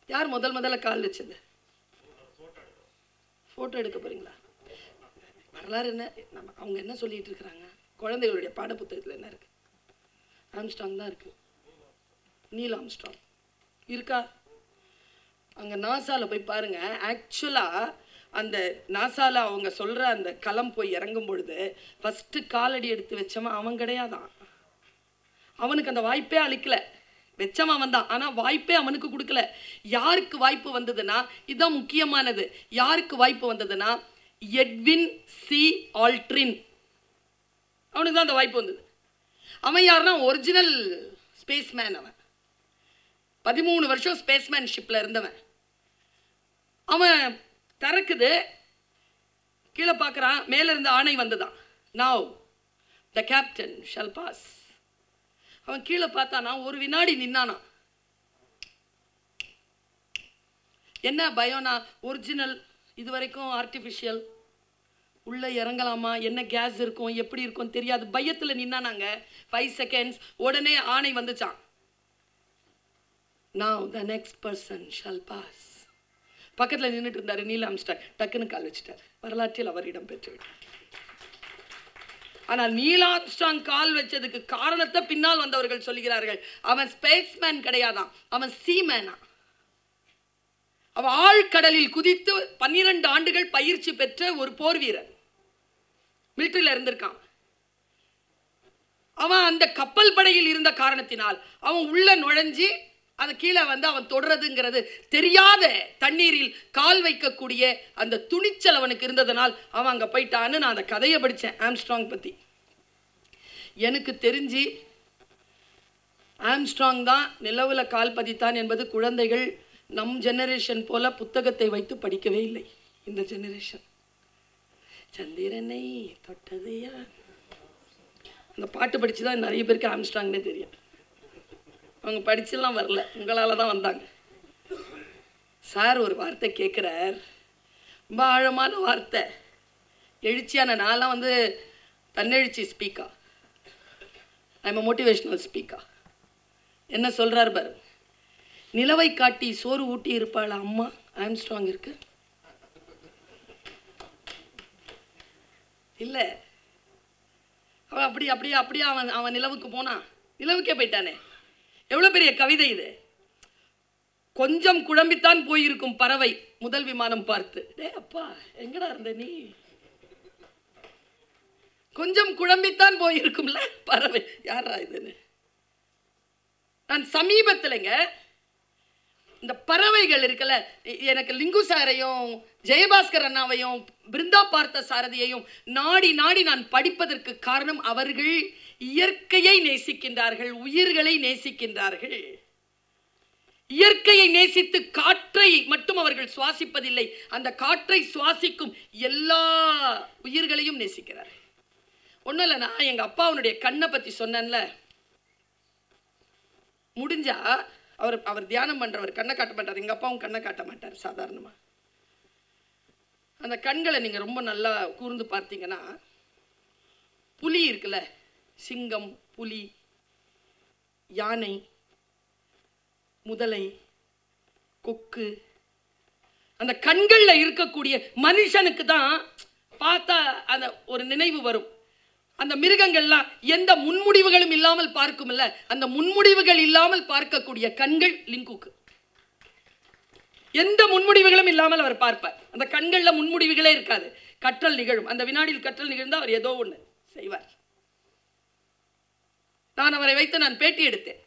யார் முதல்ல கால் வச்சது? ஃபோட்டோ எடுக்க போகிறீங்களா? வரலாறு என்ன, அவங்க என்ன சொல்லிட்டு இருக்கிறாங்க? குழந்தைகளுடைய பாடப்புத்தகத்தில் என்ன இருக்குது? ஆம்ஸ்ட்ராங் தான் இருக்குது. நீல் ஆம்ஸ்ட்ராங் இருக்கா? அங்கே நாசாவில் போய் பாருங்கள். ஆக்சுவலாக அந்த நாசாவில் அவங்க சொல்கிற அந்த களம் போய் இறங்கும் பொழுது ஃபஸ்ட்டு காலடி எடுத்து வச்சவன் அவன் கிடையாதான். அவனுக்கு அந்த வாய்ப்பே அளிக்கலை. வச்சவன் அவன் தான், ஆனால் வாய்ப்பே அவனுக்கு கொடுக்கல. யாருக்கு வாய்ப்பு வந்ததுன்னா, இதுதான் முக்கியமானது, யாருக்கு வாய்ப்பு வந்ததுன்னா எட்வின் சி ஆல்ட்ரின், அவனுக்கு தான் அந்த வாய்ப்பு வந்தது. அவன் யாருன்னா ஒரிஜினல் ஸ்பேஸ்மேன். அவன் 13 வருஷம் ஸ்பேஸ்மேன்ஷிப்பில் இருந்தவன். அவன் திறக்குது, கீழே பார்க்குறான், மேலே இருந்த ஆணை வந்துதான், now the captain shall pass. அவன் கீழே பார்த்தானா, ஒரு வினாடி நின்னானா. என்ன பயம்னா, ஒரிஜினல், இது வரைக்கும் ஆர்டிஃபிஷியல், உள்ளே இறங்கலாமா, என்ன கேஸ் இருக்கும், எப்படி இருக்கும் தெரியாது, பயத்தில் நின்னானாங்க. 5 செகண்ட்ஸ், உடனே ஆணை வந்துச்சான், now the next person shall pass. பக்கத்தில் நின்றுட்டு இருந்தார் நீல் ஆம்ஸ்ட்ராங், டக்குன்னு கால் வச்சுட்டார். வரலாற்றில் அவர் இடம் பெற்றுவிட்டார். ஆனால் நீல் ஆம்ஸ்ட்ராங் கால் வச்சதுக்கு காரணத்தை பின்னால் வந்தவர்கள் சொல்லுகிறார்கள். அவன் ஸ்பேஸ்மேன் கிடையாதான், அவன் சீமேனா. அவன் ஆழ்கடலில் குதித்து 12 ஆண்டுகள் பயிற்சி பெற்ற ஒரு போர் வீரன், மிலிட்டரியில் இருந்திருக்கான். அவன் அந்த கப்பல் படையில் இருந்த காரணத்தினால் அவன் உள்ள நுழைஞ்சி அதை கீழே வந்து அவன் தொடர்றதுங்கிறது தெரியாத தண்ணீரில் கால் வைக்கக்கூடிய அந்த துணிச்சல் அவனுக்கு இருந்ததனால் அவன் அங்கே போயிட்டான்னு நான் அந்த கதையை படித்தேன் ஆம்ஸ்ட்ராங் பற்றி. எனக்கு தெரிஞ்சு ஆம்ஸ்ட்ராங் தான் நிலவில் கால் பதித்தான் என்பது குழந்தைகள் நம் ஜெனரேஷன் போல புத்தகத்தை வைத்து படிக்கவே இல்லை. இந்த ஜெனரேஷன் சந்திரனை தொட்டது யார், அந்த பாட்டு படித்து தான் நிறைய பேருக்கு ஆம்ஸ்ட்ராங்னே தெரியும். அவங்க படிச்செல்லாம் வரல, உங்களால் தான் வந்தாங்க. சார் ஒரு வார்த்தை கேட்குறார், ரொம்ப ஆழமான வார்த்தை, எழுச்சியான. நான்லாம் வந்து தன்னெழுச்சி ஸ்பீக்கா, ஐம் அ மோட்டிவேஷ்னல் ஸ்பீக்கா. என்ன சொல்கிறார் பாரு, நிலவை காட்டி சோறு ஊட்டி இருப்பாள் அம்மா ஆம்ஸ்ட்ராங் இருக்கு இல்லை. அவன் அப்படியே அவன் நிலவுக்கு போனான், நிலவுக்கே போயிட்டானே. எவ்வளோ பெரிய கவிதை இது. கொஞ்சம் குழம்பித்தான் போயிருக்கும் பறவை முதல் விமானம் பார்த்து. டே அப்பா, எங்கடா இருந்த நீ? கொஞ்சம் குழம்பித்தான் போயிருக்கும்ல பறவை. யாரா இதுன்னு நான் சமீபத்திலங்க இந்த பறவைகள் இருக்குல்ல, எனக்கு லிங்கு சாரையும் ஜெயபாஸ்கர் அண்ணாவையும் பிருந்தா பார்த்த சாரதியையும் நாடி நான் படிப்பதற்கு காரணம், அவர்கள் இயற்கையை நேசிக்கின்றார்கள், உயிர்களை நேசிக்கின்றார்கள். இயற்கையை நேசித்து காற்றை மட்டும் அவர்கள் சுவாசிப்பதில்லை, அந்த காற்றை சுவாசிக்கும் எல்லா உயிர்களையும் நேசிக்கிறார்கள். ஒன்றும் இல்லை, நான் எங்கள் அப்பாவுடைய கண்ணை பற்றி சொன்னேன்ல, முடிஞ்சா அவர் தியானம் பண்ணுறவர் கண்ணை காட்ட மாட்டார், எங்கள் அப்பாவும் கண்ணை காட்ட மாட்டார் சாதாரணமாக. அந்த கண்களை நீங்கள் ரொம்ப நல்லா கூர்ந்து பார்த்தீங்கன்னா, புலி இருக்குல்ல, சிங்கம், புலி, யானை, முதலை, கொக்கு, அந்த கண்களில் இருக்கக்கூடிய மனுஷனுக்கு தான் பார்த்தா அந்த ஒரு நினைவு வரும். அந்த மிருகங்கள்லாம் எந்த முன்முடிவுகளும் இல்லாமல் பார்க்கும்ல, அந்த முன்முடிவுகள் இல்லாமல் பார்க்கக்கூடிய கண்கள் லிங்குக்கு. எந்த முன்முடிவுகளும் இல்லாமல் அவர் பார்ப்பார். அந்த கண்களில் முன்முடிவுகளே இருக்காது. கற்றல் நிகழும், அந்த வினாடியில் கற்றல் நிகழ்ந்தால் அவர் ஏதோ ஒன்று செய்வார். நான் அவரை வைத்து நான் பேட்டி எடுத்தேன்.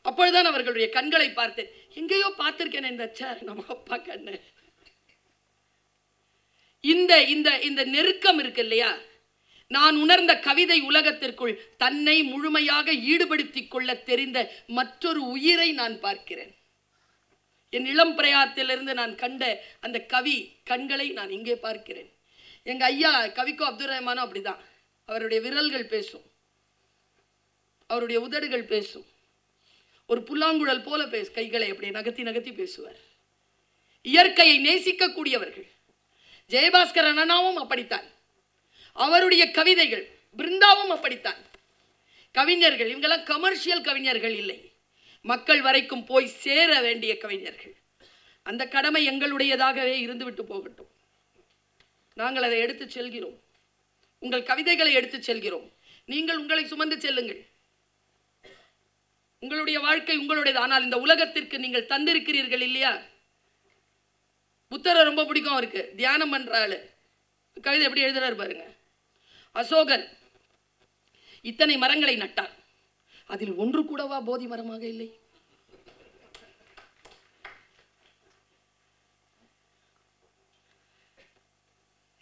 அப்பொழுதுதான் அவர்களுடைய கண்களை பார்த்தேன். எங்கேயோ பார்த்திருக்கேன் இந்த நம்ம அப்பா கண்ணு. இந்த நெருக்கம் இருக்கு இல்லையா, நான் உணர்ந்த கவிதை உலகத்திற்குள் தன்னை முழுமையாக ஈடுபடுத்திக் கொள்ள தெரிந்த மற்றொரு உயிரை நான் பார்க்கிறேன். என் இளம் பிரயாத்திலிருந்து நான் கண்ட அந்த கவி கண்களை நான் இங்கே பார்க்கிறேன். எங்கள் ஐயா கவிக்கோ அப்துல் ரஹ்மானும் அப்படிதான். அவருடைய விரல்கள் பேசும், அவருடைய உதடுகள் பேசும், ஒரு புல்லாங்குழல் போல கைகளை அப்படி நகர்த்தி நகர்த்தி பேசுவார். இயற்கையை நேசிக்கக்கூடியவர்கள். ஜெயபாஸ்கர் அண்ணாவும் அப்படித்தான். அவருடைய கவிதைகள், பிருந்தாவும் அப்படித்தான். கவிஞர்கள் இவங்கெல்லாம் கமர்ஷியல் கவிஞர்கள் இல்லை, மக்கள் வரைக்கும் போய் சேர வேண்டிய கவிஞர்கள். அந்த கடமை எங்களுடையதாகவே இருந்துவிட்டு போகட்டும். நாங்கள் அதை எடுத்து செல்கிறோம். உங்கள் கவிதைகளை எடுத்து செல்கிறோம். நீங்கள் உங்களை சுமந்து செல்லுங்கள். உங்களுடைய வாழ்க்கை உங்களுடையது. ஆனால் இந்த உலகத்திற்கு நீங்கள் தந்திருக்கிறீர்கள் இல்லையா? புத்தரை ரொம்ப பிடிக்கும் அவருக்கு. தியானம் பண்ற ஆளு கவிதை எப்படி எழுதுறாரு பாருங்க. அசோகன் இத்தனை மரங்களை நட்டார், அதில் ஒன்று கூடவா போதி மரமாக இல்லை?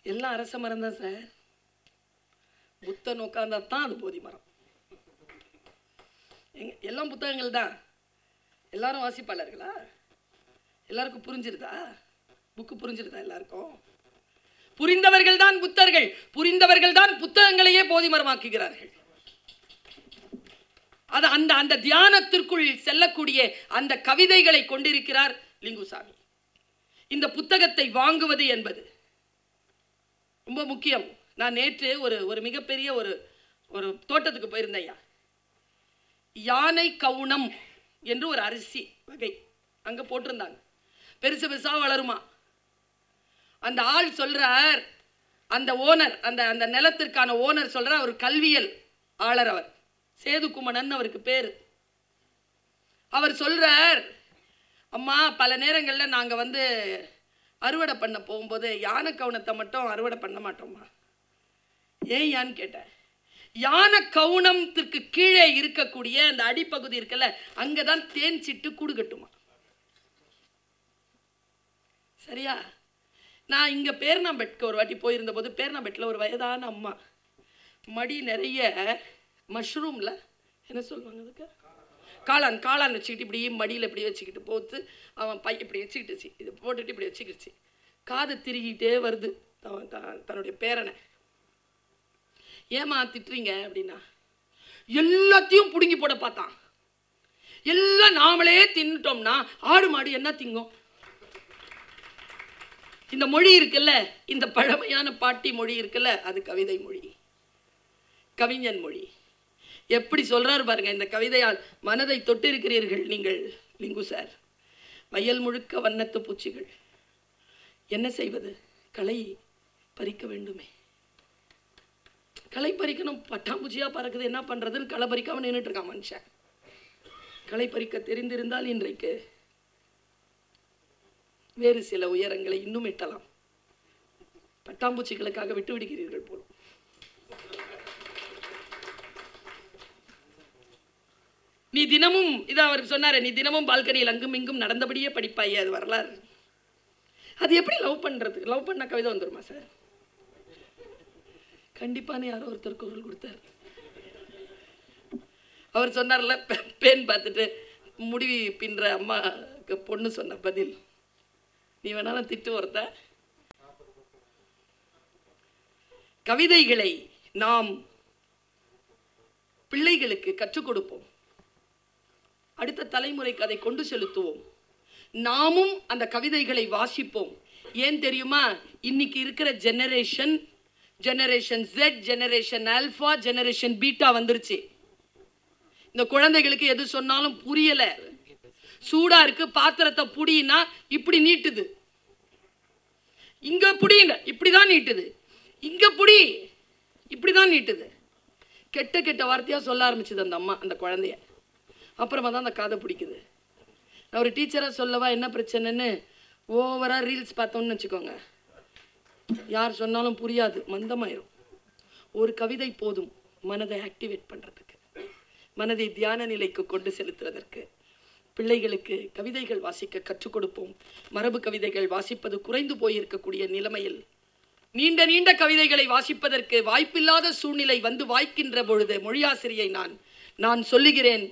எல்லாம் அரச மரம் தான் சார். புத்தன் உட்கார்ந்தா தான் அது போதி மரம். எல்லாம் புத்தகங்கள் தான். எல்லாரும் வாசிப்பாளர்களா? எல்லாருக்கும் புரிஞ்சிருதா? புக்கு புரிஞ்சிருதா? எல்லாருக்கும் புரிந்தவர்கள் தான் புத்தர்கள். புரிந்தவர்கள் தான் புத்தகங்களையே போதி மரமாக்குகிறார்கள். அது அந்த அந்த தியானத்திற்குள் செல்லக்கூடிய அந்த கவிதைகளை கொண்டிருக்கிறார் லிங்குசாமி. இந்த புத்தகத்தை வாங்குவது என்பது ரொம்ப முக்கியம். நான் நேற்று ஒரு மிகப்பெரிய ஒரு தோட்டத்துக்கு போயிருந்தேன். யானை கவுனம் என்று ஒரு அரிசி வகை அங்க போட்டிருந்தாங்க. பெருசு பெருசா வளருமா. அந்த ஆள் சொல்றார், அந்த ஓனர், அந்த அந்த நிலத்திற்கான ஓனர் சொல்றார், அவர் கல்வியல் ஆளர், அவர் சேதுகுமணன் அவருக்கு பேரு. அவர் சொல்றார், அம்மா பல நேரங்களில் நாங்கள் அறுவடை பண்ண போகும்போது யானை கவுனத்தை மட்டும் அறுவடை பண்ண மாட்டோம்மா. ஏன் யான்னு கேட்டேன். யானை கவுனத்திற்கு கீழே இருக்கக்கூடிய அந்த அடிப்பகுதி இருக்குல்ல, அங்கதான் தேன் சிட்டு கூடு கட்டுமா. சரியா? நான் இங்க பேர்னாம்பெட்க்கு ஒரு வாட்டி போயிருந்த போது, பேர்னாம்பெட்டில் ஒரு வயதான அம்மா மடி நிறைய மஷ்ரூம்ல என்ன சொல்லுவாங்க அதுக்கு, காளான் வச்சுக்கிட்டு இப்படி மடியில் இப்படி வச்சுக்கிட்டு போத்து, அவன் பை இப்படி வச்சுக்கிட்டுச்சு, இது போட்டுட்டு இப்படி வச்சுக்கிடுச்சு. காது திருகிட்டே வருது தன்னுடைய பேரனை. ஏமா திட்டுறீங்க அப்படின்னா, எல்லாத்தையும் பிடுங்கி போட பார்த்தான். எல்லாம் நாமளே தின்னுட்டோம்னா ஆடு மாடு என்ன திங்கும்? இந்த மொழி இருக்குல்ல, இந்த பழமையான பாட்டி மொழி இருக்குல்ல, அது கவிதை மொழி, கவிஞன் மொழி. எப்படி சொல்றாரு பாருங்க. இந்த கவிதையால் மனதை தொட்டிருக்கிறீர்கள் நீங்கள் லிங்கு சார். வயல் முழுக்க வண்ணத்து பூச்சிகள், என்ன செய்வது? களை பறிக்க வேண்டுமே. களை பறிக்கணும், பட்டாம்பூச்சியா பறக்குது, என்ன பண்றதுன்னு களை பறிக்காம நின்றுட்டு இருக்கான் மனுஷன். களை பறிக்க தெரிந்திருந்தால் இன்றைக்கு வேறு சில உயரங்களை இன்னும் எட்டலாம். பட்டாம்பூச்சிகளுக்காக விட்டு விடுகிறீர்கள் போலும். நீ தினமும் இதை அவர் சொன்னாரு, நீ தினமும் பால்கனியில் அங்கும் இங்கும் நடந்தபடியே படிப்பாயே, அது வரலாறு. அது எப்படி லவ் பண்றது? லவ் பண்ண கவிதை வந்துருமா சார்? கண்டிப்பான யாரோ ஒருத்தர் குரல் கொடுத்தார். அவர் சொன்னார்ல, பேன் பார்த்துட்டு முடிவி பின்ற அம்மாக்கு பொண்ணு சொன்ன பதில், நீ வேணாலும் திட்டு ஒருத்த. கவிதைகளை நாம் பிள்ளைகளுக்கு கற்றுக் கொடுப்போம். அடுத்த தலைமுறைக்கு அதை கொண்டு செலுத்துவோம். நாமும் அந்த கவிதைகளை வாசிப்போம். ஏன் தெரியுமா? இன்னைக்கு இருக்கிற generation Z, generation alpha, generation beta வந்துருச்சு. இந்த குழந்தைகளுக்கு எது சொன்னாலும் புரியல. சூடா இருக்கு, பாத்திரத்தை புடினா இப்படி நீட்டுது, இங்க புடின இப்படிதான் நீட்டுது, இங்க புடி இப்படிதான் நீட்டுது. கெட்ட கெட்ட வார்த்தையா சொல்ல ஆரம்பிச்சது அந்த அம்மா அந்த குழந்தைய. அப்புறமா தான் அந்த காதை பிடிக்குது. நான் ஒரு டீச்சராக சொல்லவா என்ன பிரச்சனைன்னு, ஓவராக ரீல்ஸ் பார்த்தோம்னு வச்சுக்கோங்க, யார் சொன்னாலும் புரியாது, மந்தமாயிரும். ஒரு கவிதை போதும் மனதை ஆக்டிவேட் பண்ணுறதுக்கு, மனதை தியான நிலைக்கு கொண்டு செலுத்துவதற்கு. பிள்ளைகளுக்கு கவிதைகள் வாசிக்க கற்றுக் கொடுப்போம். மரபு கவிதைகள் வாசிப்பது குறைந்து போயிருக்கக்கூடிய நிலைமையில் நீண்ட நீண்ட கவிதைகளை வாசிப்பதற்கு வாய்ப்பில்லாத சூழ்நிலை வந்து வாய்க்கின்ற பொழுது மொழியாசிரியை நான் சொல்லுகிறேன்,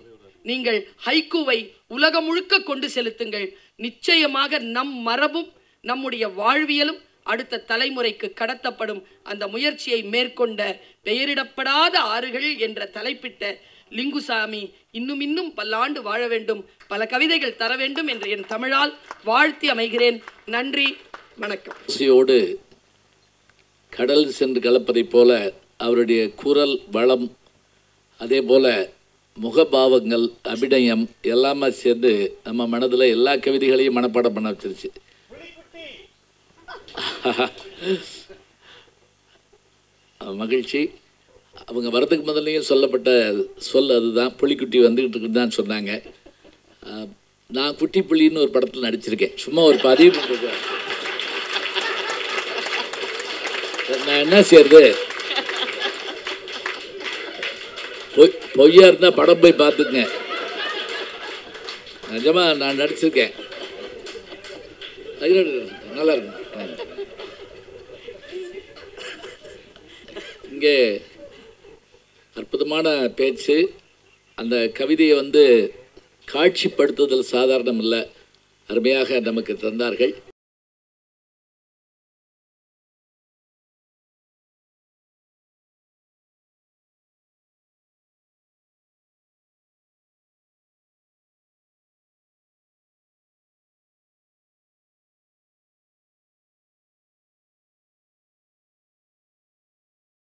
நீங்கள் ஹைக்கூவை உலகம் முழுக்க கொண்டு செலுத்துங்கள். நிச்சயமாக நம் மரபும் நம்முடைய வாழ்வியலும் அடுத்த தலைமுறைக்கு கடத்தப்படும். அந்த முயற்சியை மேற்கொண்ட பெயரிடப்படாத ஆறுகள் என்ற தலைப்பிட்ட லிங்குசாமி இன்னும் பல்லாண்டு வாழ வேண்டும், பல கவிதைகள் தர வேண்டும் என்று என் தமிழால் வாழ்த்தி அமைகிறேன். நன்றி, வணக்கம். கடல் சென்று கலப்பதைப் போல அவருடைய குரல் வளம், அதே போல முகபாவங்கள், அபிநயம் எல்லாமே சேர்ந்து நம்ம மனதில் எல்லா கவிதைகளையும் மனப்பாடம் பண்ண வச்சிருச்சு. மகிழ்ச்சி. அவங்க வரதுக்கு முதல்லையும் சொல்லப்பட்ட சொல் அதுதான், புலிக்குட்டி வந்துக்கிட்டு இருக்குன்னு சொன்னாங்க. நான் குட்டி புலின்னு ஒரு படத்தில் நடிச்சிருக்கேன். சும்மா ஒரு பதிவு பண்ணிருக்கேன். நான் என்ன செய்யறது, பொய்யா இருந்தால் படம் போய் பார்த்துக்குங்க. நிஜமா நான் நடிச்சிருக்கேன். நல்லா இருக்கும். இங்கே அற்புதமான பேச்சு. அந்த கவிதையை காட்சிப்படுத்துதல் சாதாரணம் இல்லை, அருமையாக நமக்கு தந்தார்கள்.